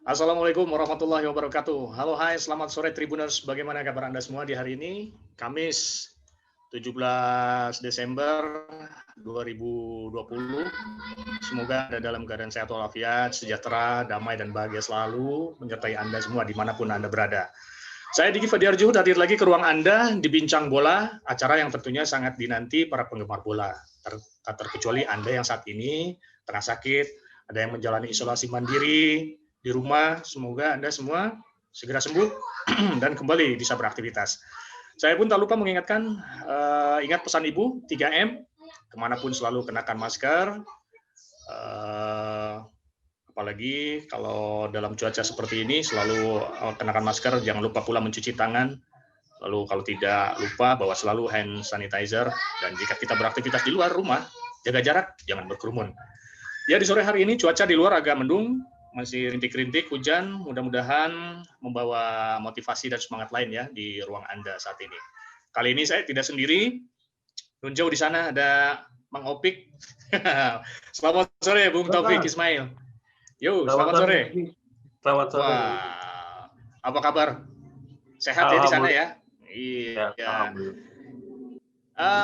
Assalamualaikum warahmatullahi wabarakatuh. Halo, hai, selamat sore Tribuners. Bagaimana kabar Anda semua di hari ini? Kamis 17 Desember 2020. Semoga Anda dalam keadaan sehat walafiat, sejahtera, damai, dan bahagia selalu menyertai Anda semua dimanapun Anda berada. Saya Diki Fadiarjo hadir lagi ke ruang Anda di Bincang Bola, acara yang tentunya sangat dinanti para penggemar bola. Tak terkecuali Anda yang saat ini tengah sakit, ada yang menjalani isolasi mandiri di rumah. Semoga Anda semua segera sembuh dan kembali bisa beraktivitas. Saya pun tak lupa mengingatkan, ingat pesan Ibu, 3M, kemanapun selalu kenakan masker, apalagi kalau dalam cuaca seperti ini selalu kenakan masker, jangan lupa pula mencuci tangan, lalu kalau tidak lupa bawa selalu hand sanitizer, dan jika kita beraktivitas di luar rumah, jaga jarak, jangan berkerumun. Ya, di sore hari ini cuaca di luar agak mendung, masih rintik-rintik hujan, mudah-mudahan membawa motivasi dan semangat lain ya di ruang Anda saat ini. Kali ini saya tidak sendiri, nun jauh di sana ada Mang Opik. Selamat sore Bung Taufik Ismail. Yo, selamat sore. Selamat sore. Wah, apa kabar? Sehat ya di sana ya? Iya.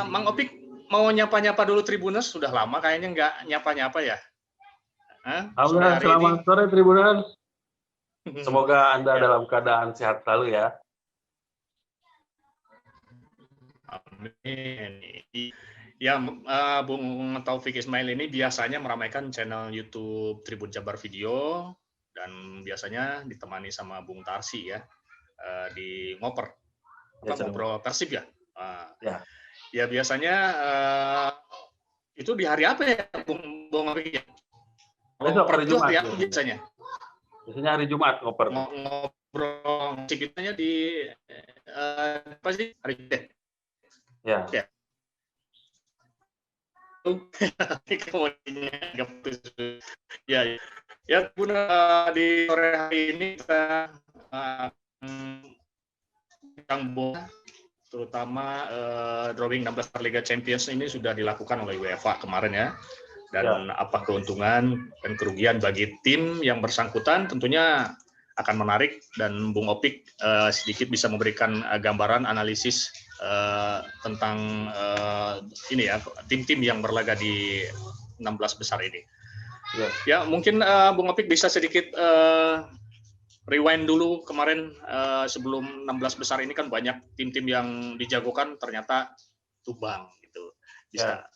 Mang Opik mau nyapa-nyapa dulu Tribuners, sudah lama kayaknya nggak nyapa-nyapa ya? Alhamdulillah, selamat sore Tribuners. Semoga Anda dalam keadaan sehat selalu ya. Amin. Ya, Bung Taufik Ismail ini biasanya meramaikan channel YouTube Tribun Jabar Video, dan biasanya ditemani sama Bung Tarsi ya, di ngoper. Ngobrol Persib ya? Ya. Ya, biasanya itu di hari apa ya, Bung Taufik? Besok hari Jumat ya, biasanya. Biasanya hari Jumat ngoper. Ngobrol ceritanya di apa sih? Hari Jumat. Ya. Ya, di sore hari ini kita tentang bola, terutama drawing 16 Liga Champions ini sudah dilakukan oleh UEFA kemarin ya. Dan apa keuntungan dan kerugian bagi tim yang bersangkutan tentunya akan menarik, dan Bung Opik sedikit bisa memberikan gambaran analisis tentang ini ya, tim-tim yang berlaga di 16 besar ini. Ya, mungkin Bung Opik bisa sedikit rewind dulu kemarin, sebelum 16 besar ini kan banyak tim-tim yang dijagokan ternyata tumbang gitu. Bisa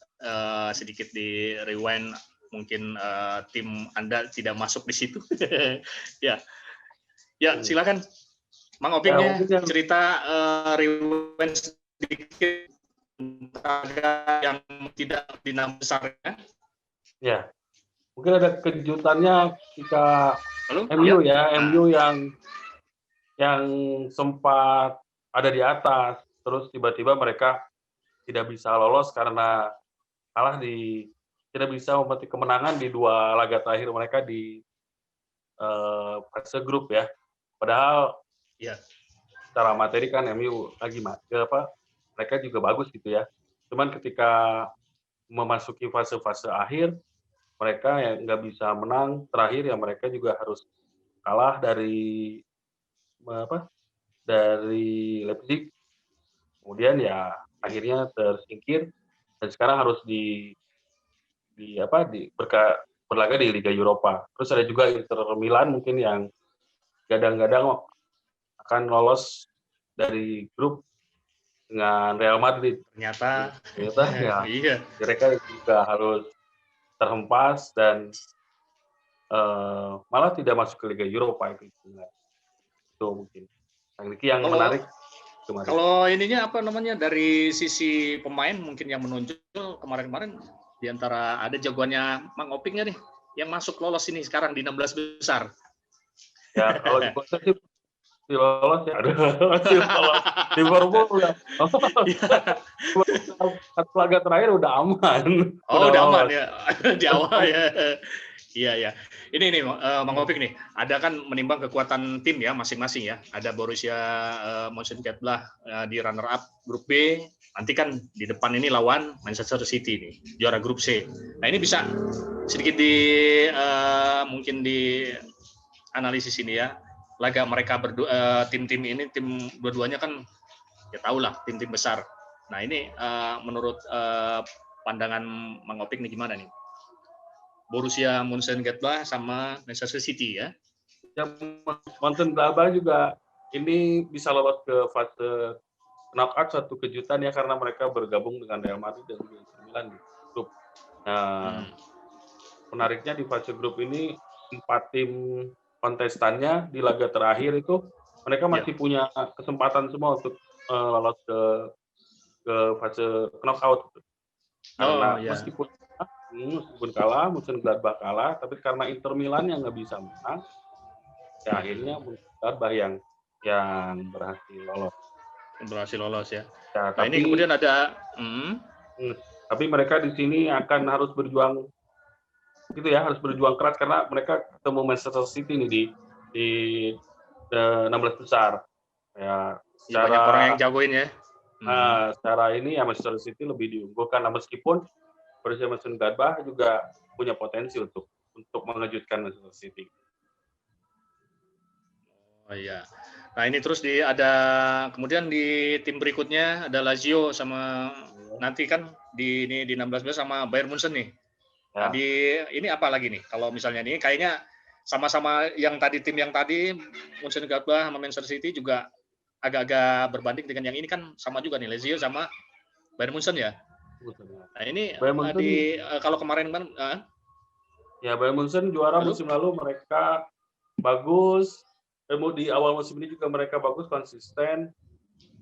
sedikit di rewind, mungkin tim Anda tidak masuk di situ. Ya, silakan Mang Opiknya cerita rewind sedikit tentang yang tidak di 6 besarnya. Ya, mungkin ada kejutannya ketika MU MU yang sempat ada di atas, terus tiba-tiba mereka tidak bisa lolos karena tidak bisa memetik kemenangan di 2 laga terakhir mereka di fase grup ya. Padahal secara materi kan MU lagi mereka juga bagus gitu ya. Cuman ketika memasuki fase-fase akhir, mereka yang nggak bisa menang, terakhir ya mereka juga harus kalah dari Leipzig. Kemudian ya akhirnya tersingkir dan sekarang harus berlaga di Liga Eropa. Terus ada juga Inter Milan mungkin yang gadang-gadang akan lolos dari grup dengan Real Madrid. Ternyata ya, mereka juga harus terhempas dan malah tidak masuk ke Liga Eropa itu mungkin. Yang menarik. Kalau ininya apa namanya, dari sisi pemain mungkin yang menonjol kemarin-kemarin di antara ada jagoannya Mang Opiknya nih yang masuk lolos ini sekarang di 16 besar. Ya, kalau di kota sih lolos ya. Liverpool udah. Laga terakhir udah aman. Udah aman ya di awal ya. Iya. Ini Mang Opik nih, ada kan menimbang kekuatan tim ya masing-masing ya. Ada Borussia Mönchengladbach di runner up grup B. Nanti kan di depan ini lawan Manchester City nih, juara grup C. Nah, ini bisa sedikit mungkin analisis ini ya. Laga mereka berdua, tim-tim ini, tim dua-duanya kan ya tahu lah tim-tim besar. Nah ini menurut pandangan Mang Opik nih gimana nih? Borussia Mönchengladbach sama Manchester City ya? Yang Mönchengladbach juga ini bisa lolos ke fase knockout, satu kejutan ya, karena mereka bergabung dengan Real Madrid dan juga Inter Milan di grup. Nah, menariknya di fase grup ini 4 tim kontestannya di laga terakhir itu mereka masih punya kesempatan semua untuk lolos ke fase knockout. Karena meskipun kalah, Mönchengladbach kalah, tapi karena Inter Milan yang nggak bisa menang, ya akhirnya Mönchengladbach yang berhasil lolos. Ya. Ya, nah, ini kemudian ada tapi mereka di sini akan harus berjuang gitu ya, harus berjuang keras karena mereka ketemu Manchester City nih di 16 besar. Ya, banyak orang yang jagoin ya. Secara ini ya Manchester City lebih diunggulkan, meskipun Borussia Mönchengladbach juga punya potensi untuk mengejutkan Manchester City. Oh iya. Nah ini terus kemudian di tim berikutnya ada Lazio sama nanti kan di 16 sama Bayern Munchen nih. Ya. Nah, ini apa lagi nih? Kalau misalnya ini kayaknya sama-sama yang tim yang tadi Mönchengladbach sama Manchester City juga agak-agak berbanding dengan yang ini kan sama juga nih Lazio sama Bayern Munchen ya. Nah ini kalau kemarin kan ya Bayern Munchen juara musim lalu, mereka bagus. Di awal musim ini juga mereka bagus, konsisten.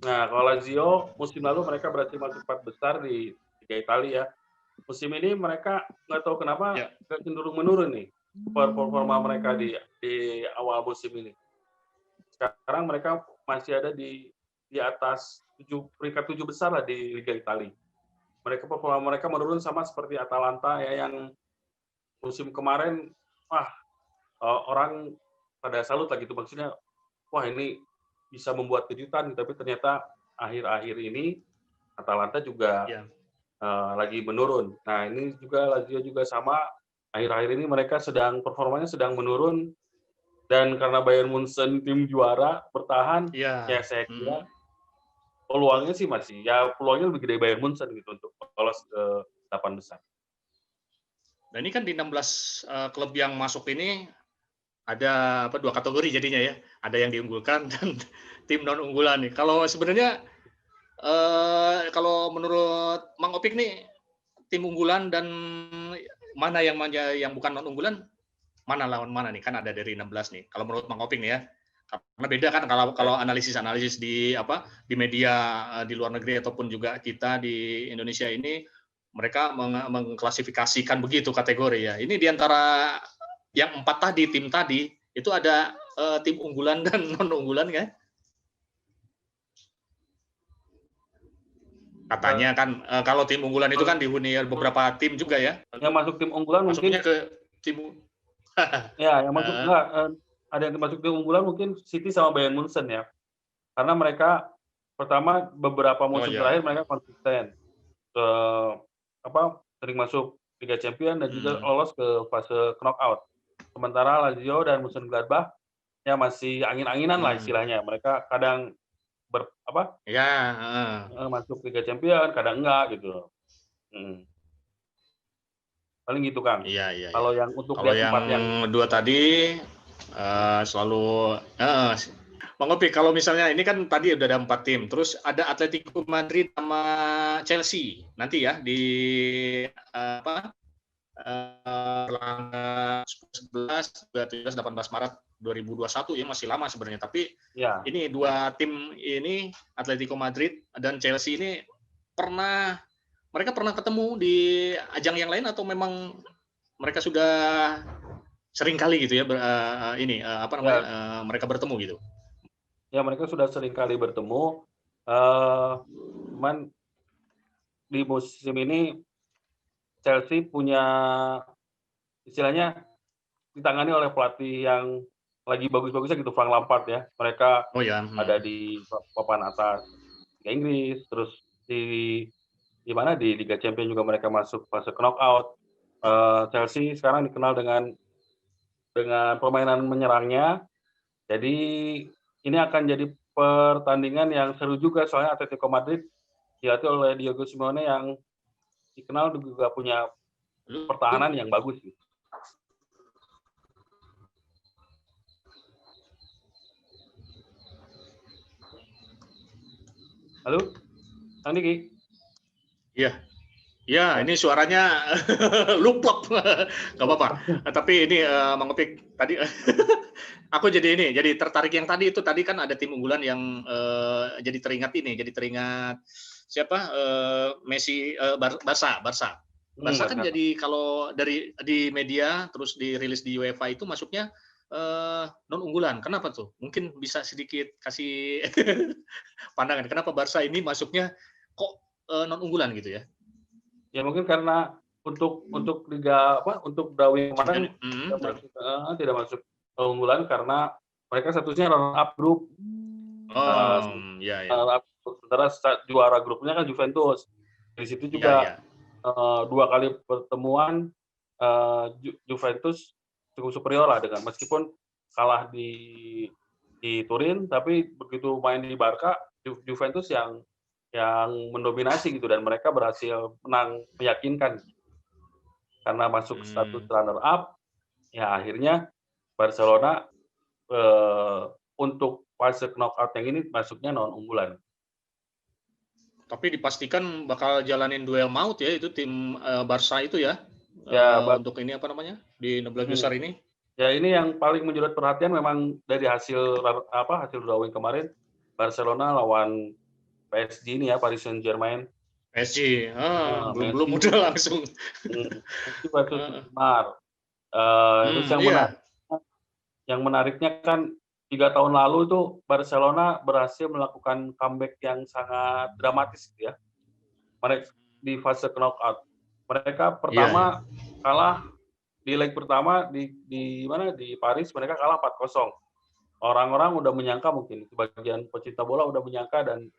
Nah, kalau Lazio musim lalu mereka berhasil masuk 4 besar di Liga Italia. Musim ini mereka nggak tahu kenapa cenderung menurun nih performa mereka di awal musim ini. Sekarang mereka masih ada di atas peringkat 7 besar lah di Liga Italia. Performa mereka menurun sama seperti Atalanta ya, yang musim kemarin orang pada salut lah gitu, maksudnya wah ini bisa membuat kejutan, tapi ternyata akhir-akhir ini Atalanta juga lagi menurun. Nah ini juga Lazio juga sama, akhir-akhir ini mereka performanya sedang menurun, dan karena Bayern Munchen tim juara bertahan, ya saya kira peluangnya sih peluangnya lebih gede Bayern Munchen gitu untuk lolos ke 8 besar. Nah ini kan di 16 klub yang masuk ini ada 2 kategori jadinya ya, ada yang diunggulkan dan tim non unggulan nih. Kalau sebenarnya kalau menurut Mang Opik nih tim unggulan dan mana yang bukan non unggulan, mana lawan mana nih, kan ada dari 16 nih. Kalau menurut Mang Opik nih ya, karena beda kan kalau analisis di media di luar negeri ataupun juga kita di Indonesia ini, mereka mengklasifikasikan begitu kategori ya. Ini diantara yang 4 tim tadi itu ada tim unggulan dan non unggulan kan? Katanya kan kalau tim unggulan itu kan dihuni beberapa tim juga ya. Yang masuk tim unggulan masuknya mungkin ke tim ya, yang masuk ada yang masuk tim unggulan mungkin City sama Bayern Munchen ya. Karena mereka pertama beberapa musim terakhir mereka konsisten sering masuk Liga Champions dan juga lolos ke fase knockout. Sementara Lazio dan Mönchengladbach ya masih angin-anginan lah istilahnya. Mereka kadang masuk Liga Champions, kadang enggak gitu. Paling gitu Kang. Iya. Kalau yang untuk yang 2 tadi selalu Bang Opik, kalau misalnya ini kan tadi udah ada 4 tim, terus ada Atletico Madrid sama Chelsea nanti ya di tanggal 11, 18 Maret 2021 ya, masih lama sebenarnya. Tapi ini 2 tim ini, Atletico Madrid dan Chelsea ini mereka pernah ketemu di ajang yang lain atau memang mereka sudah sering kali gitu ya mereka bertemu gitu? Ya, mereka sudah sering kali bertemu. Cuman di musim ini Chelsea punya istilahnya ditangani oleh pelatih yang lagi bagus-bagusnya gitu, Frank Lampard ya. Mereka ada di papan atas Liga Inggris, terus di Liga Champions juga mereka masuk fase knockout. Chelsea sekarang dikenal dengan dengan permainan menyerangnya. Jadi ini akan jadi pertandingan yang seru juga, soalnya Atletico Madrid dilatih oleh Diego Simeone yang dikenal juga punya pertahanan yang bagus gitu. Halo, Kang Diki? Iya. Ya, ini suaranya luplok, nggak apa-apa. Tapi ini Mang Opik tadi, aku jadi tertarik yang tadi itu tadi kan ada tim unggulan yang jadi teringat siapa Messi, Barca. Barca kan jadi kalau di media terus dirilis di UEFA itu masuknya non unggulan. Kenapa tuh? Mungkin bisa sedikit kasih pandangan. Kenapa Barca ini masuknya kok non unggulan gitu ya? Ya mungkin karena untuk liga untuk Drawing kemarin tidak masuk unggulan karena mereka statusnya runner up grup. Ya. Sementara juara grupnya kan Juventus. Di situ juga dua kali pertemuan Juventus cukup superior lah dengan meskipun kalah di Turin, tapi begitu main di Barca Juventus yang mendominasi gitu dan mereka berhasil menang meyakinkan karena masuk status runner up. Ya akhirnya Barcelona untuk fase knockout yang ini masuknya non unggulan. Tapi dipastikan bakal jalanin duel maut ya itu tim Barca itu ya. Untuk ini apa namanya di 16 besar ini. Ya ini yang paling menjadi perhatian memang dari hasil drawing kemarin Barcelona lawan PSG ini ya, Paris Saint-Germain. PSG, belum udah langsung. Itu Neymar. Terus yang menariknya kan 3 tahun lalu itu Barcelona berhasil melakukan comeback yang sangat dramatis gitu ya. Mereka di fase knockout. Mereka pertama kalah di leg pertama di Paris, mereka kalah 4-0. Orang-orang udah menyangka, mungkin sebagian pecinta bola udah menyangka dan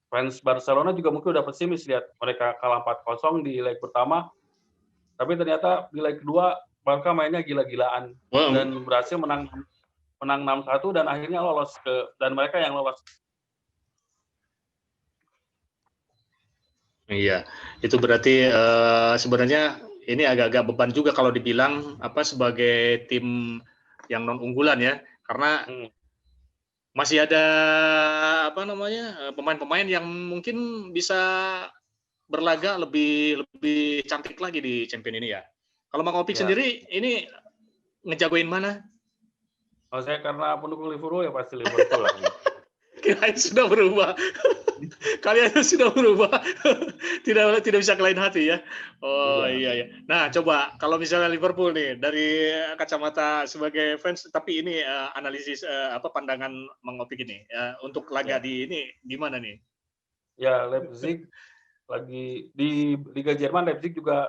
fans Barcelona juga mungkin udah pesimis lihat mereka kalah 4-0 di leg pertama. Tapi ternyata di leg kedua Barca mainnya gila-gilaan dan berhasil menang 6-1 dan akhirnya lolos dan mereka yang lolos. Iya, itu berarti sebenarnya ini agak-agak beban juga kalau dibilang sebagai tim yang non unggulan ya, karena masih ada pemain-pemain yang mungkin bisa berlaga lebih cantik lagi di champion ini ya. Kalau Mang Opik sendiri ini ngejagoin mana? Kalau saya karena pendukung Liverpool ya pasti Liverpool lah. Kalian sudah berubah. Kalian sudah berubah. tidak bisa ke lain hati ya. Iya. Nah, coba kalau misalnya Liverpool nih dari kacamata sebagai fans, tapi ini analisis pandangan Mang Opik ini untuk laga di ini gimana nih? Ya, Leipzig lagi di Liga Jerman, Leipzig juga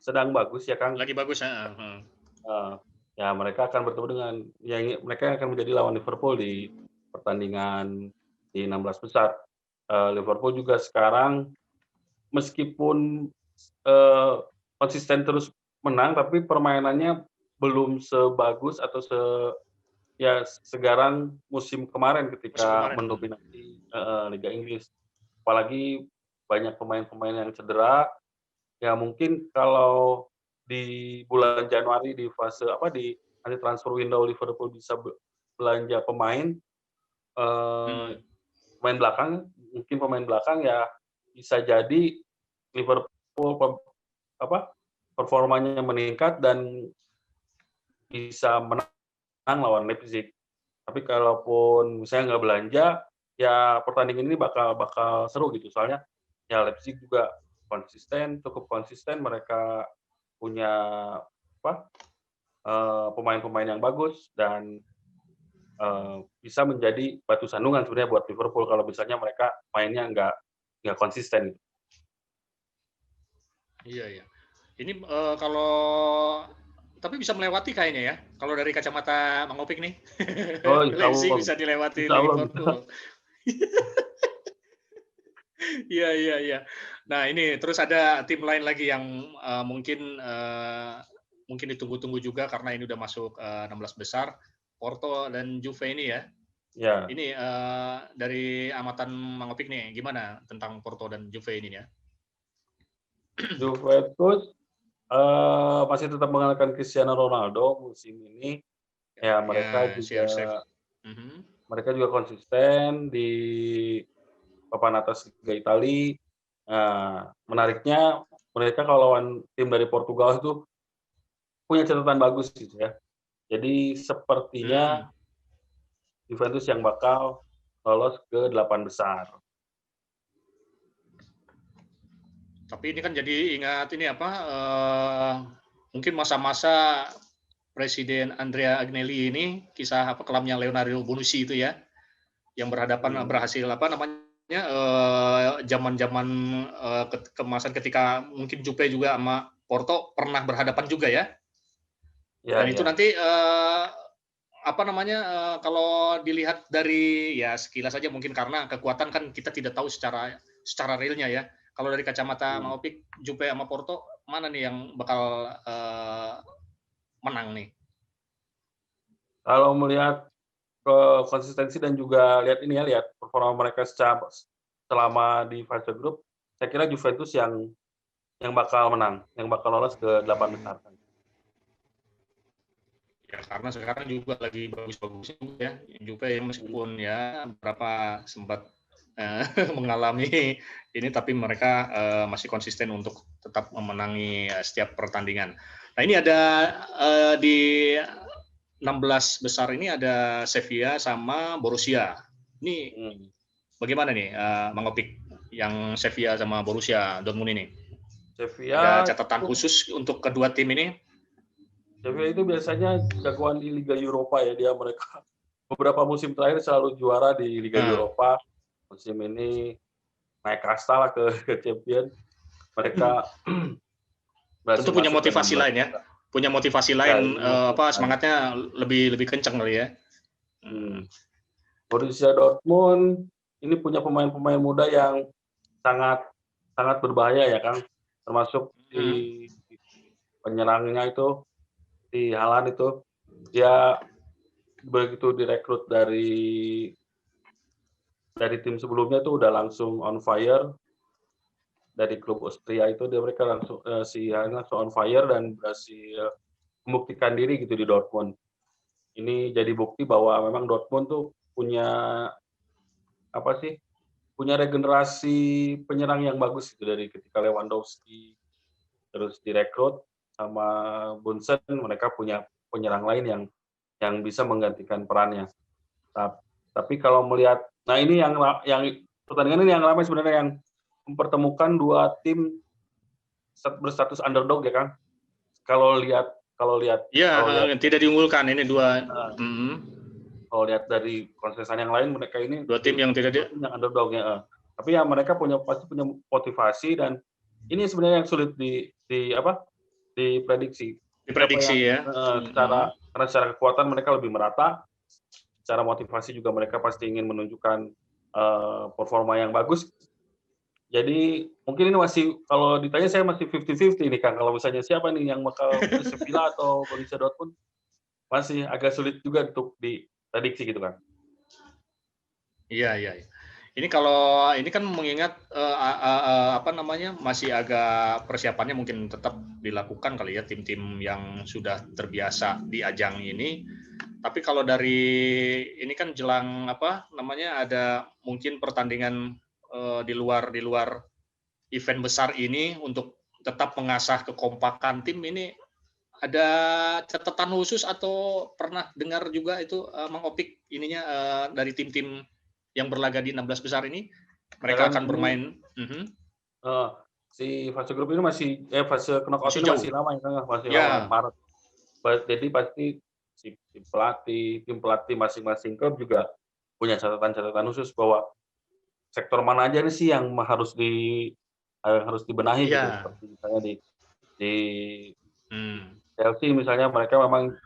sedang bagus ya Kang. Lagi bagus ya mereka akan bertemu dengan mereka akan menjadi lawan Liverpool di pertandingan di 16 besar. Liverpool juga sekarang meskipun konsisten terus menang, tapi permainannya belum sebagus atau segarang musim kemarin ketika mendominasi Liga Inggris. Apalagi banyak pemain-pemain yang cedera. Ya mungkin kalau di bulan Januari di fase di nanti transfer window Liverpool bisa belanja pemain pemain belakang ya bisa jadi Liverpool performanya meningkat dan bisa menang lawan Leipzig. Tapi kalaupun misalnya nggak belanja ya pertandingan ini bakal seru gitu, soalnya ya Leipzig juga cukup konsisten, mereka punya pemain-pemain yang bagus dan bisa menjadi batu sandungan sebenarnya buat Liverpool kalau misalnya mereka mainnya nggak konsisten. Iya. Ini kalau tapi bisa melewati kayaknya ya kalau dari kacamata Mang Opik nih. Leipzig bisa dilewati Liverpool. Iya. Nah ini terus ada tim lain lagi yang mungkin mungkin ditunggu-tunggu juga karena ini udah masuk 16 besar, Porto dan Juve ini ya. Ya, Ini dari amatan Mang Opik nih, gimana tentang Porto dan Juve ini ya? Juventus masih tetap mengandalkan Cristiano Ronaldo musim ini. Ya, mereka Ya, CR7. juga konsisten di papan atas Liga Italia. Nah, menariknya mereka kalau lawan tim dari Portugal itu punya catatan bagus gitu ya. Jadi sepertinya Juventus yang bakal lolos ke 8 besar. Tapi ini kan jadi ingat ini apa? Mungkin masa-masa Presiden Andrea Agnelli ini, kisah apa kelamnya Leonardo Bonucci itu ya, yang berhasil apa namanya zaman-zaman kemasan ketika mungkin Juve juga sama Porto pernah berhadapan juga ya. Ya, Dan itu ya. nanti apa namanya kalau dilihat dari ya sekilas saja mungkin karena kekuatan kan kita tidak tahu secara realnya ya. Kalau dari kacamata Mang Opik, Juve sama Porto mana nih yang bakal menang nih? Kalau melihat konsistensi dan juga lihat performa mereka selama di fase grup, saya kira Juventus yang bakal menang, yang bakal lolos ke 8 besar. Ya karena sekarang juga lagi bagus-bagusnya juga ya. Juve yang meskipun ya berapa sempat mengalami ini tapi mereka masih konsisten untuk tetap memenangi setiap pertandingan. Nah, ini ada di 16 besar ini ada Sevilla sama Borussia. Ini bagaimana nih Mang Opik yang Sevilla sama Borussia Dortmund ini? Sevilla ada catatan khusus untuk kedua tim ini? Sevilla itu biasanya jagoan di Liga Eropa ya, mereka beberapa musim terakhir selalu juara di Liga Eropa. Musim ini naik kasta lah ke champion. Mereka tentu punya motivasi lain ya. Punya motivasi lain semangatnya lebih kencang kali ya. Borussia Dortmund ini punya pemain-pemain muda yang sangat berbahaya ya Kang. Termasuk di penyerangnya itu di Haaland itu dia begitu direkrut dari tim sebelumnya itu udah langsung on fire. Dari klub Austria itu mereka langsung langsung on fire dan berhasil membuktikan diri gitu di Dortmund. Ini jadi bukti bahwa memang Dortmund tuh punya punya regenerasi penyerang yang bagus gitu dari ketika Lewandowski terus direkrut sama Bunsen, mereka punya penyerang lain yang bisa menggantikan perannya. Tapi kalau melihat, nah ini yang pertandingan ini yang ramai sebenarnya, yang mempertemukan dua tim berstatus underdog ya kan. Kalau lihat tidak diunggulkan ini dua. Kalau lihat dari konsensus yang lain, mereka ini dua tim yang tidak yang underdog ya. Tapi ya mereka pasti punya motivasi, dan ini sebenarnya yang sulit diprediksi. Diprediksi ya. Karena secara kekuatan mereka lebih merata, secara motivasi juga mereka pasti ingin menunjukkan performa yang bagus. Jadi mungkin ini masih, kalau ditanya saya masih 50-50 nih Kang, kalau misalnya siapa nih yang bakal Sevilla atau Borussia Dortmund, masih agak sulit juga untuk diprediksi gitu kan. Iya. Ini kalau ini kan mengingat masih agak persiapannya mungkin tetap dilakukan kali ya tim-tim yang sudah terbiasa di ajang ini. Tapi kalau dari ini kan jelang ada mungkin pertandingan di luar event besar ini untuk tetap mengasah kekompakan tim ini, ada catatan khusus atau pernah dengar juga itu Mang Opik ininya dari tim-tim yang berlaga di 16 besar ini mereka akan bermain si fase grup ini fase knockout ini masih lama ya, masih lama Maret. Jadi pasti tim pelatih masing-masing klub juga punya catatan khusus bahwa sektor mana aja nih sih yang harus dibenahi gitu. Seperti misalnya di Chelsea misalnya, mereka memang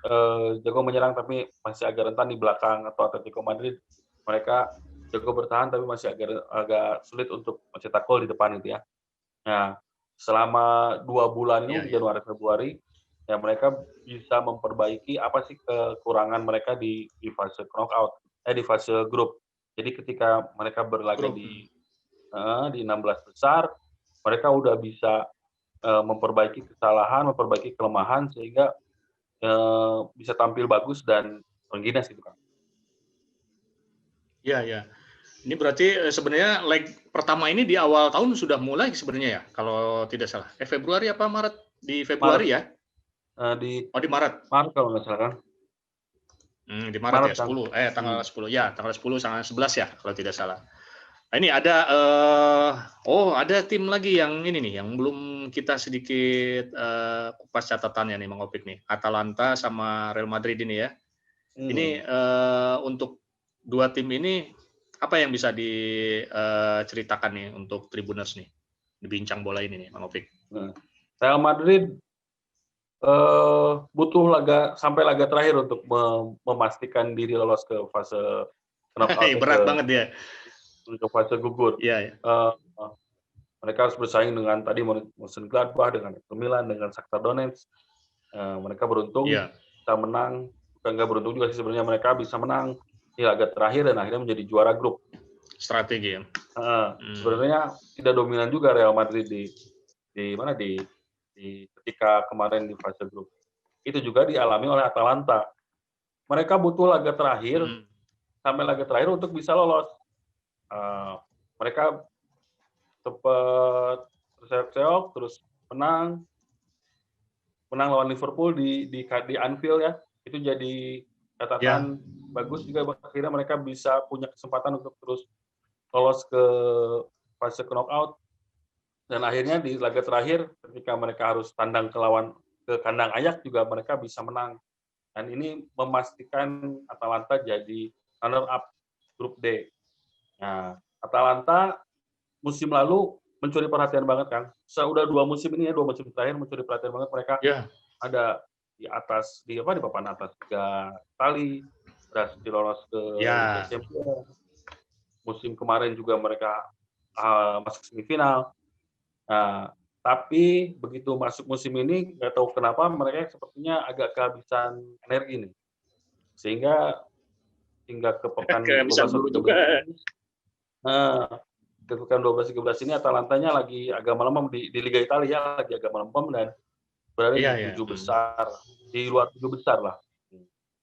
jago menyerang tapi masih agak rentan di belakang, atau Atletico Madrid mereka jago bertahan tapi masih agak sulit untuk mencetak gol di depan gitu ya. Nah, selama 2 bulan ini, Januari Februari, ya mereka bisa memperbaiki apa sih kekurangan mereka di fase knockout, di fase grup. Jadi ketika mereka berlaga Grup. di 16 besar, mereka udah bisa memperbaiki kesalahan, memperbaiki kelemahan sehingga bisa tampil bagus dan berginas gitu kan. Ya, ya. Ini berarti sebenarnya leg pertama ini di awal tahun sudah mulai sebenarnya ya, kalau tidak salah. Februari apa Maret? Di Februari Maret, ya? di Oh, di Maret. Maret kalau nggak salah kan? Di Maret ya, Maret kan? 10. Tanggal 10 ya, tanggal 10 tanggal 11 ya, kalau tidak salah. Nah, ini ada ada tim lagi yang ini nih, yang belum kita sedikit kupas catatannya nih, Mang Opik nih. Atalanta sama Real Madrid ini ya. Ini untuk dua tim ini apa yang bisa diceritakan nih untuk Tribuners nih, di bincang bola ini nih, Mang Opik? Real Madrid butuh sampai laga terakhir untuk memastikan diri lolos ke fase knockout. Berat banget ya. Untuk fase gugur. Iya. Mereka harus bersaing dengan tadi Mönchengladbach, dengan Inter Milan, dengan Shakhtar Donetsk. Mereka beruntung bisa menang. Bukan nggak beruntung juga sih sebenarnya, mereka bisa menang di laga terakhir dan akhirnya menjadi juara grup. Strategi ya. Sebenarnya tidak dominan juga Real Madrid di ketika kemarin di fase grup. Itu juga dialami oleh Atalanta. Mereka butuh laga terakhir sampai laga terakhir untuk bisa lolos. Mereka sempat terseok-seok terus menang lawan Liverpool di Anfield ya. Itu jadi catatan bagus juga, akhirnya mereka bisa punya kesempatan untuk terus lolos ke fase knockout. Dan akhirnya di laga terakhir ketika mereka harus tandang ke kandang Ajax juga mereka bisa menang. Dan ini memastikan Atalanta jadi runner up grup D. Nah, Atalanta musim lalu mencuri perhatian banget kan. Sudah 2 musim ini ya, 2 musim terakhir mencuri perhatian banget mereka. Ada di atas di papan atas 3 kali, berhasil lolos ke Liga Champions. Musim kemarin juga mereka masuk semifinal. Nah, tapi begitu masuk musim ini nggak tahu kenapa mereka sepertinya agak kehabisan energi nih. Sehingga hingga ke pekan 12-13 ke pekan 12-13 ini Atalantanya lagi agak melempem di Liga Italia, lagi agak melempem dan berada di 7 besar, di luar 7 besar lah.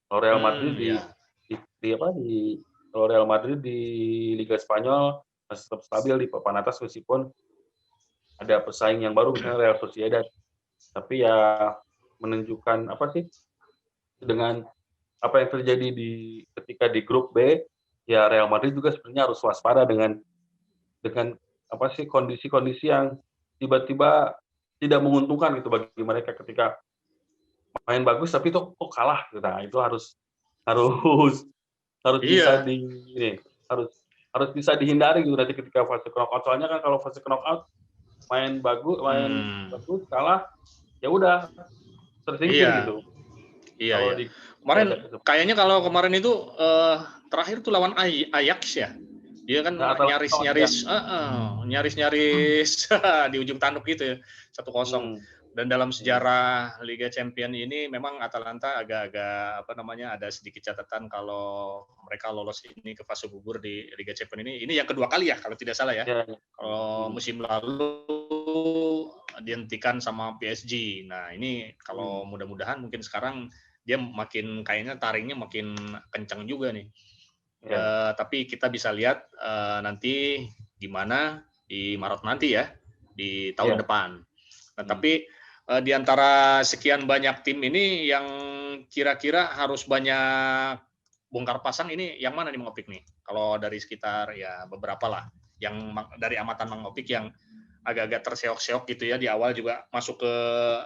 Kalau Real Madrid kalau Real Madrid di Liga Spanyol masih tetap stabil di papan atas meskipun ada pesaing yang baru misalnya Real Sociedad. Tapi ya menunjukkan dengan apa yang terjadi ketika di grup B, ya Real Madrid juga sebenarnya harus waspada dengan kondisi-kondisi yang tiba-tiba tidak menguntungkan gitu bagi mereka ketika main bagus tapi kok kalah gitu. Nah, itu harus bisa harus bisa dihindari gitu nanti ketika fase knockout. Soalnya kan kalau fase knockout main bagus kalah ya udah tersingkir gitu. Iya. Kayaknya kalau kemarin itu terakhir tuh lawan Ajax ya. Dia kan nyaris di ujung tanduk gitu ya, 1-0. Dan dalam sejarah Liga Champions ini memang Atalanta agak-agak ada sedikit catatan kalau mereka lolos ini ke fase gugur di Liga Champions ini. Ini yang kedua kali ya kalau tidak salah ya. Kalau musim lalu dihentikan sama PSG. Nah, ini kalau mudah-mudahan mungkin sekarang dia kayaknya taringnya makin kencang juga nih. Tapi kita bisa lihat nanti gimana di Maret nanti ya, di tahun depan. Nah, tapi di antara sekian banyak tim ini yang kira-kira harus banyak bongkar pasang ini yang mana nih Mang Opik nih? Kalau dari sekitar ya beberapa lah, yang dari amatan Mang Opik yang agak-agak terseok-seok gitu ya di awal juga masuk ke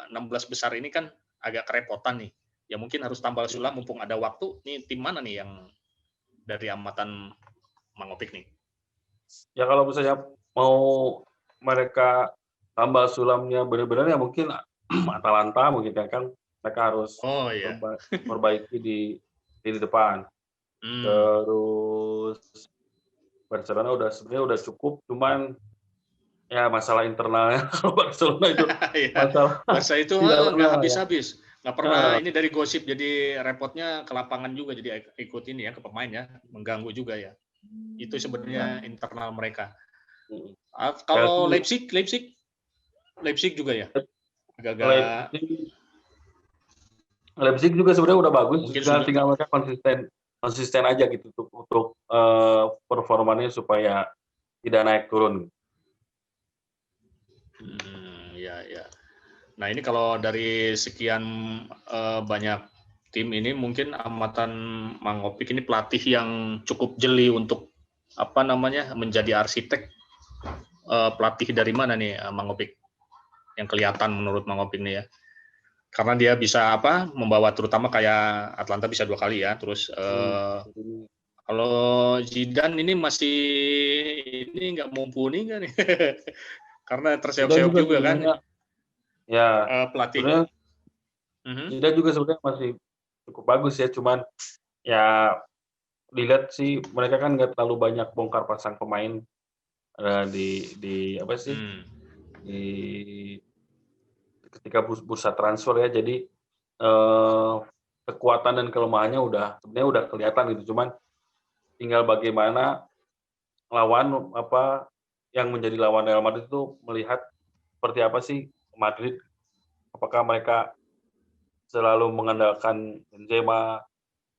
16 besar ini kan agak kerepotan nih. Ya mungkin harus tambal sulam mumpung ada waktu. Nih tim mana nih yang dari amatan Mang Opik nih? Ya kalau misalnya mau mereka tambal sulamnya benar-benar ya mungkin Atalanta mungkin kan mereka harus perbaiki di depan. Terus Barcelona sebenarnya udah cukup, cuman ya masalah internalnya kalau Barcelona itu masalah itu nggak habis-habis. nggak pernah ini dari gosip jadi repotnya ke lapangan juga jadi ikut ini ya ke pemain ya mengganggu juga ya itu sebenarnya internal mereka. Kalau Leipzig juga ya agak-agak Leipzig juga sebenarnya udah bagus mungkin tinggal mereka konsisten aja gitu untuk performanya supaya tidak naik turun. Ya. Nah ini kalau dari sekian banyak tim ini mungkin amatan Mang Opik ini pelatih yang cukup jeli untuk menjadi arsitek pelatih dari mana nih Mang Opik yang kelihatan menurut Mang Opik nih ya karena dia bisa membawa terutama kayak Atlanta bisa 2 kali ya terus kalau Zidane ini masih ini nggak mumpuni kan nih karena terseok-seok juga kan ya pelatih. Zidane juga sebenarnya masih cukup bagus ya cuman ya dilihat sih mereka kan nggak terlalu banyak bongkar pasang pemain di apa sih di ketika bursa transfer ya jadi kekuatan dan kelemahannya sebenarnya udah kelihatan gitu cuman tinggal bagaimana lawan yang menjadi lawan Real Madrid itu melihat seperti apa sih Madrid apakah mereka selalu mengandalkan Benzema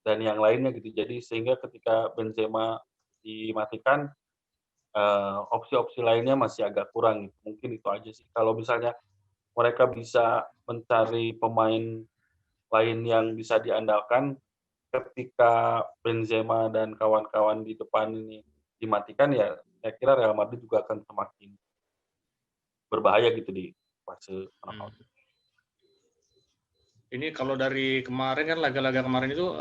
dan yang lainnya gitu jadi sehingga ketika Benzema dimatikan opsi-opsi lainnya masih agak kurang gitu. Mungkin itu aja sih kalau misalnya mereka bisa mencari pemain lain yang bisa diandalkan ketika Benzema dan kawan-kawan di depan ini dimatikan ya saya kira Real Madrid juga akan semakin berbahaya gitu di fase knockout. Ini kalau dari kemarin kan laga-laga kemarin itu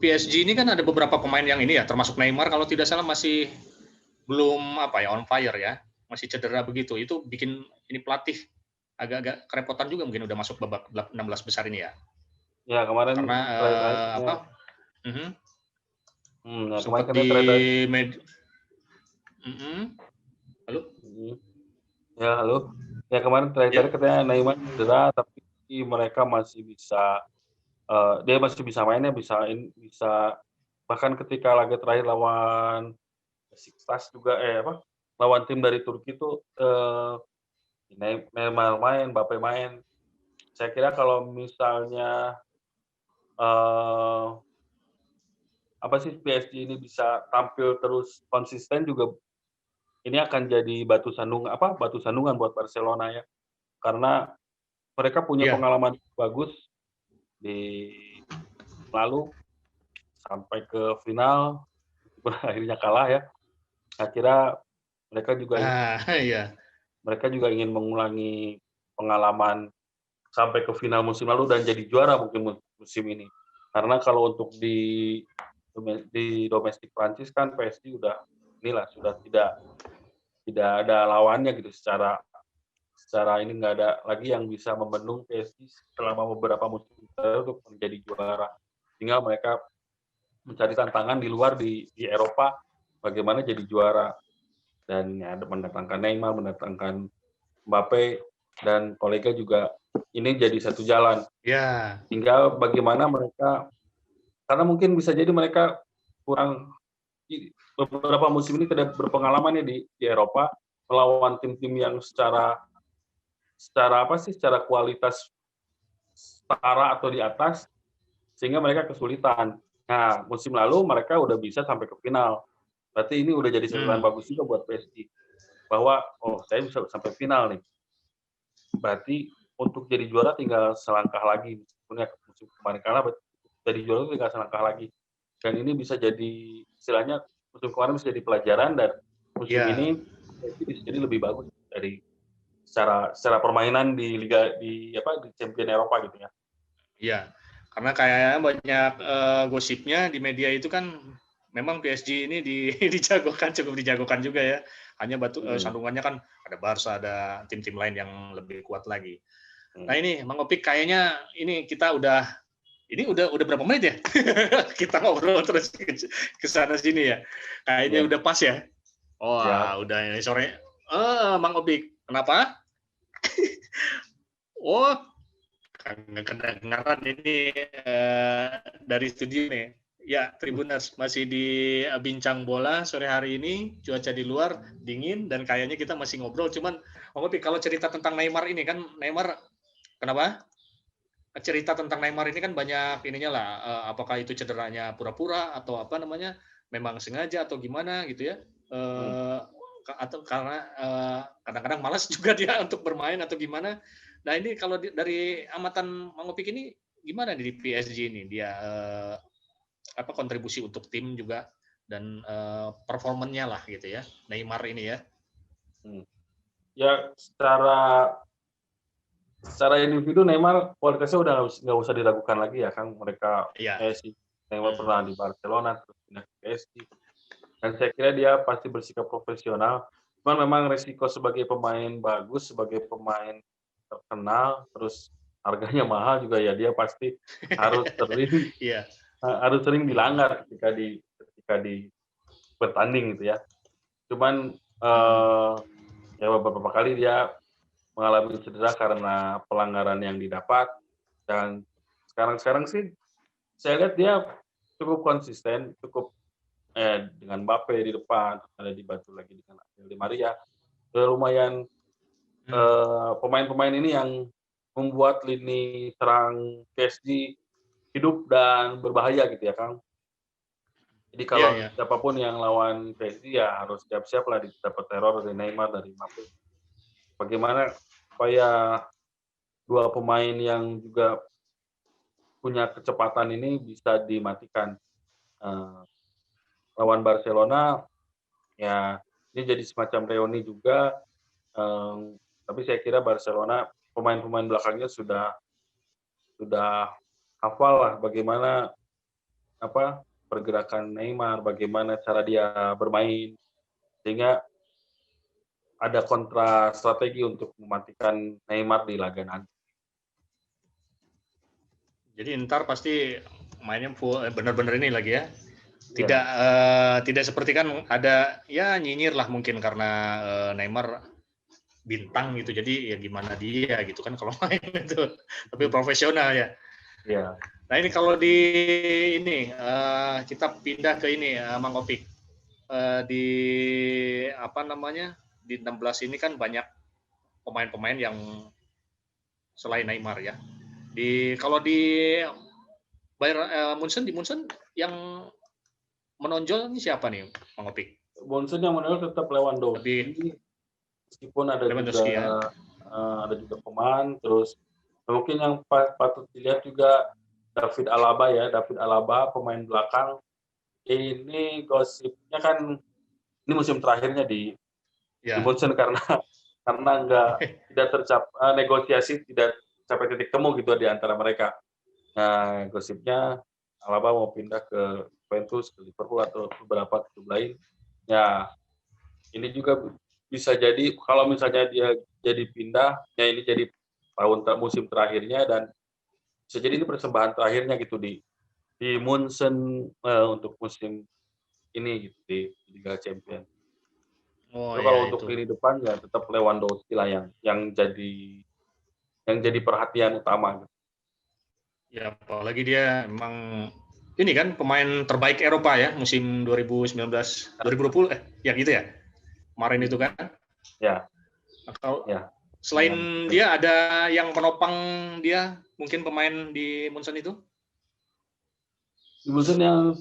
PSG ini kan ada beberapa pemain yang ini ya termasuk Neymar kalau tidak salah masih belum on fire ya masih cedera begitu itu bikin ini pelatih agak-agak kerepotan juga mungkin udah masuk babak 16 besar ini ya. Ya kemarin karena sempat di halo? Halo. Ya kemarin terakhir katanya Neymar cedera tapi mereka masih bisa dia masih bisa mainnya bisa bahkan ketika laga terakhir lawan Besiktas juga lawan tim dari Turki itu Neymar main, Mbappe main. Saya kira kalau misalnya PSG ini bisa tampil terus konsisten juga ini akan jadi batu sandungan buat Barcelona ya. Karena mereka punya pengalaman bagus di lalu sampai ke final akhirnya kalah ya. Saya kira mereka juga ingin mengulangi pengalaman sampai ke final musim lalu dan jadi juara mungkin musim ini. Karena kalau untuk di domestik Prancis kan PSG sudah tidak ada lawannya gitu secara ini nggak ada lagi yang bisa membendung PSG selama beberapa musim untuk menjadi juara. Tinggal mereka mencari tantangan di luar di Eropa bagaimana jadi juara dan ya mendatangkan Neymar, mendatangkan Mbappe dan kolega juga ini jadi satu jalan. Ya. Tinggal bagaimana mereka karena mungkin bisa jadi mereka kurang beberapa musim ini tidak berpengalaman ya di Eropa melawan tim-tim yang secara kualitas setara atau di atas sehingga mereka kesulitan. Nah, musim lalu mereka udah bisa sampai ke final. Berarti ini udah jadi catatan bagus juga buat PSG bahwa saya bisa sampai final nih. Berarti untuk jadi juara tinggal selangkah lagi. Meskipun musim kemarin kalah, jadi juara tinggal selangkah lagi. Dan ini bisa jadi istilahnya musim kemarin bisa jadi pelajaran dan musim ini bisa jadi lebih bagus dari secara permainan di liga di Champion Eropa gitu ya. Iya. Karena kayaknya banyak gosipnya di media itu kan memang PSG ini cukup dijagokan juga ya. Hanya sandungannya kan ada Barca, ada tim-tim lain yang lebih kuat lagi. Nah ini Mang Opik kayaknya ini kita udah berapa menit ya? Kita ngobrol terus ke sana sini ya. Kayaknya udah pas ya. Udah ini sore. Mang Opik, kenapa? Nggak kedengaran ini dari studio nih. Ya, Tribuners masih di bincang bola sore hari ini. Cuaca di luar dingin dan kayaknya kita masih ngobrol. Cuman, Om Opi, kalau cerita tentang Neymar ini kan, Neymar kenapa? Cerita tentang Neymar ini kan banyak ininya lah. Apakah itu cederanya pura-pura atau apa namanya? Memang sengaja atau gimana gitu ya? Atau karena kadang-kadang malas juga dia untuk bermain atau gimana? Nah ini kalau dari amatan Mang Opik ini gimana di PSG ini dia apa kontribusi untuk tim juga dan performanya lah gitu ya Neymar ini ya. Ya secara individu Neymar kualitasnya udah nggak usah diragukan lagi ya kan, mereka si Neymar pernah di Barcelona terus pindah ke PSG dan saya kira dia pasti bersikap profesional. Cuman memang resiko sebagai pemain bagus, sebagai pemain terkenal, terus harganya mahal juga ya dia pasti harus sering dilanggar ketika di bertanding gitu ya. Cuman ya beberapa kali dia mengalami cedera karena pelanggaran yang didapat dan sekarang sih saya lihat dia cukup konsisten, cukup dengan Mbappe di depan, ada dibantu lagi dengan Angel Di Maria. Lumayan pemain-pemain ini yang membuat lini serang PSG hidup dan berbahaya gitu ya Kang. Jadi kalau siapapun yang lawan PSG ya harus siap-siap lah dapat teror dari Neymar, dari Mbappe. Bagaimana supaya dua pemain yang juga punya kecepatan ini bisa dimatikan. Lawan Barcelona ya ini jadi semacam reuni juga, tapi saya kira Barcelona pemain-pemain belakangnya sudah hafal lah bagaimana pergerakan Neymar, bagaimana cara dia bermain, sehingga ada kontra strategi untuk mematikan Neymar di laga nanti. Jadi ntar pasti mainnya benar-benar ini lagi ya. Tidak seperti kan ada ya nyinyir lah mungkin karena Neymar bintang gitu. Jadi ya gimana dia gitu kan kalau main itu. Tapi profesional ya. Iya. Nah ini kalau di ini kita pindah ke ini Mang Opik. Di apa namanya? Di 16 ini kan banyak pemain-pemain yang selain Neymar ya. Kalau di Bayern Munchen yang menonjol ini siapa nih, Mang Opik? Munchen yang menonjol tetap Lewandowski. Meskipun ada juga pemain, terus mungkin yang patut dilihat juga David Alaba pemain belakang. Ini gosipnya kan ini musim terakhirnya di Munchen karena tidak tercapai negosiasi, tidak sampai titik temu gitu di antara mereka. Nah, gosipnya Alaba mau pindah ke Juventus, ke Liverpool atau beberapa klub lain. Ya, ini juga bisa jadi kalau misalnya dia jadi pindah, ya ini jadi musim terakhirnya dan bisa jadi ini persembahan terakhirnya gitu di Munchen untuk musim ini gitu di Liga Champions. Kalau untuk lini depan ya tetap Lewandowski lah yang jadi perhatian utama. Gitu. Ya apalagi dia memang ini kan pemain terbaik Eropa ya musim 2019 2020 ya gitu ya. Kemarin itu kan? Ya. Kalau selain dia ada yang penopang dia mungkin pemain di Munchen itu? Di Munchen yang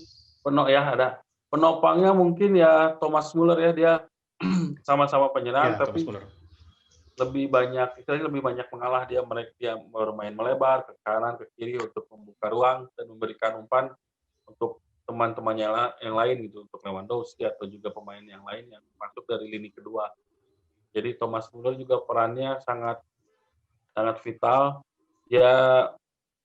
ada penopangnya mungkin ya Thomas Müller ya, dia sama-sama penyerang tapi lebih banyak mengalah, dia bermain melebar ke kanan ke kiri untuk membuka ruang dan memberikan umpan untuk teman-temannya yang lain gitu, untuk Lewandowski atau juga pemain yang lain yang masuk dari lini kedua. Jadi Thomas Müller juga perannya sangat vital. Dia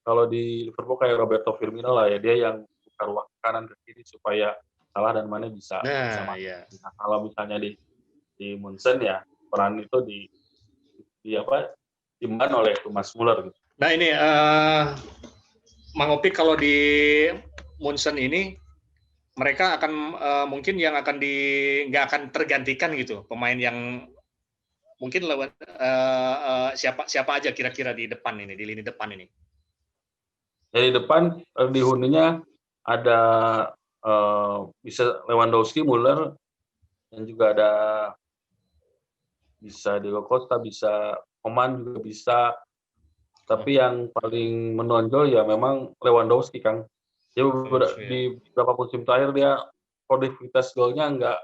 kalau di Liverpool kayak Roberto Firmino lah ya, dia yang buka ruang ke kanan ke kiri supaya Salah dan Mane bisa masuk. Iya. Nah, kalau misalnya di Munchen ya peran itu diemban oleh Thomas Müller gitu. Nah ini Mang Opik kalau di Munchen ini mereka akan mungkin yang akan nggak akan tergantikan gitu pemain yang mungkin lawan siapa aja kira-kira di depan ini, di lini depan ini? Dari depan di huninya ada bisa Lewandowski, Muller, dan juga ada bisa Diego Costa, bisa Coman juga bisa. Tapi yang paling menonjol ya memang Lewandowski, Kang. Dia di beberapa musim terakhir dia produktivitas golnya nggak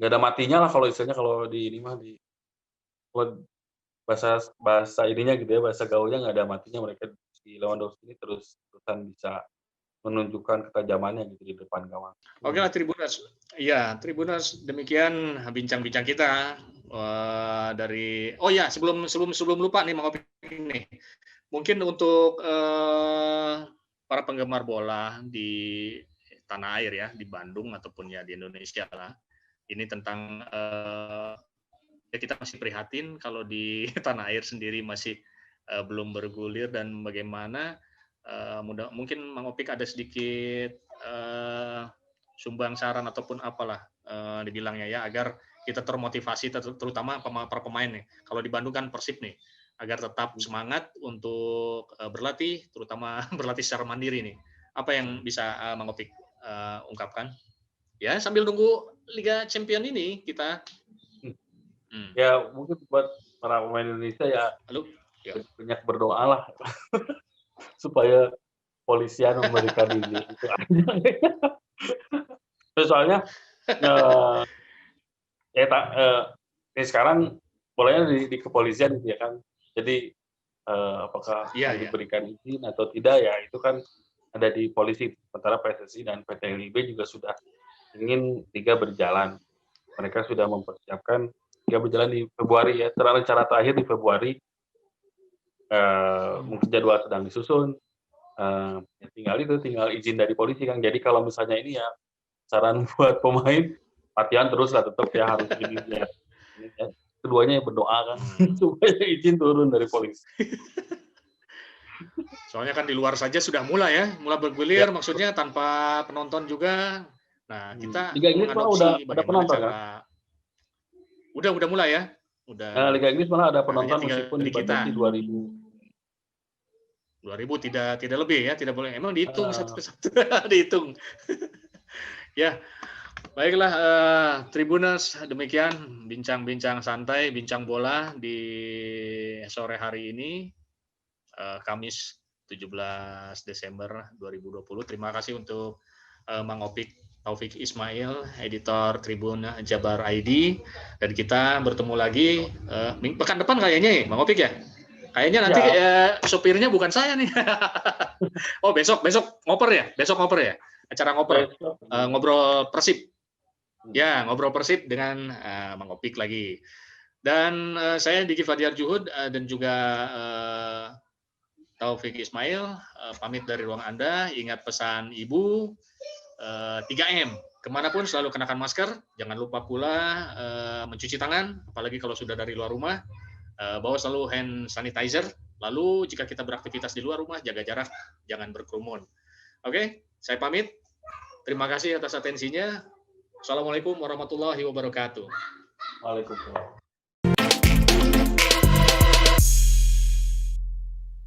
ada matinya lah, kalau istilahnya kalau di ini mah kalau bahasa ininya gitu ya, bahasa gaulnya nggak ada matinya mereka. Si Lewandowski ini terusan bisa menunjukkan ketajamannya gitu di depan gawang. Oke lah Tribuners. Iya, Tribuners, demikian bincang-bincang kita dari sebelum lupa nih Mang Opik nih. Mungkin untuk para penggemar bola di tanah air ya, di Bandung ataupun ya di Indonesia lah. Ini tentang ya kita masih prihatin kalau di tanah air sendiri masih belum bergulir, dan bagaimana mungkin Mang Opik ada sedikit sumbang saran ataupun apalah dibilangnya ya, agar kita termotivasi terutama para pemain nih. Kalau di Bandung kan Persib nih, agar tetap semangat untuk berlatih, terutama berlatih secara mandiri nih. Apa yang bisa Mang Opik ungkapkan? Ya, sambil nunggu Liga Champion ini kita. Ya mungkin buat para pemain Indonesia ya, banyak berdoa lah supaya polisian memberikan ini. Soalnya ini sekarang bolanya di kepolisian gitu ya kan. Jadi apakah diberikan izin atau tidak ya itu kan ada di polisi. Sementara PSSI dan PT LIB juga sudah ingin liga berjalan. Mereka sudah mempersiapkan liga berjalan di Februari ya. Rencana terakhir di Februari. Mungkin jadwal sedang disusun. Tinggal izin dari polisi kan. Jadi kalau misalnya ini ya saran buat pemain, latihan terus lah tetap ya, harus ini ya. Keduanya berdoa kan supaya izin turun dari polisi. Soalnya kan di luar saja sudah mulai bergulir, maksudnya tanpa penonton juga. Nah, kita Liga Inggris malah udah penonton kan? Udah mulai ya. Liga Inggris malah ada penonton meskipun dibatasi 2000 tidak lebih ya, tidak boleh. Emang dihitung satu persatu dihitung. Ya. Baiklah, Tribuners, demikian bincang-bincang santai, bincang bola di sore hari ini, Kamis 17 Desember 2020. Terima kasih untuk Mang Opik Taufik Ismail, editor Tribun Jabar ID, dan kita bertemu lagi pekan depan kayaknya ya, Mang Opik ya? Kayaknya nanti sopirnya bukan saya nih. Oh, besok ngoper ya? Besok ngoper ya? Acara ngoper, ngobrol Persib. Ya, ngobrol Persib dengan Mang Opik lagi. Dan saya Diki Fadiar Juhud dan juga Taufik Ismail pamit dari ruang Anda. Ingat pesan Ibu, 3M. Kemanapun selalu kenakan masker. Jangan lupa pula mencuci tangan, apalagi kalau sudah dari luar rumah. Bawa selalu hand sanitizer. Lalu jika kita beraktivitas di luar rumah, jaga jarak, jangan berkerumun. Oke, saya pamit. Terima kasih atas atensinya. Assalamualaikum warahmatullahi wabarakatuh. Waalaikumsalam.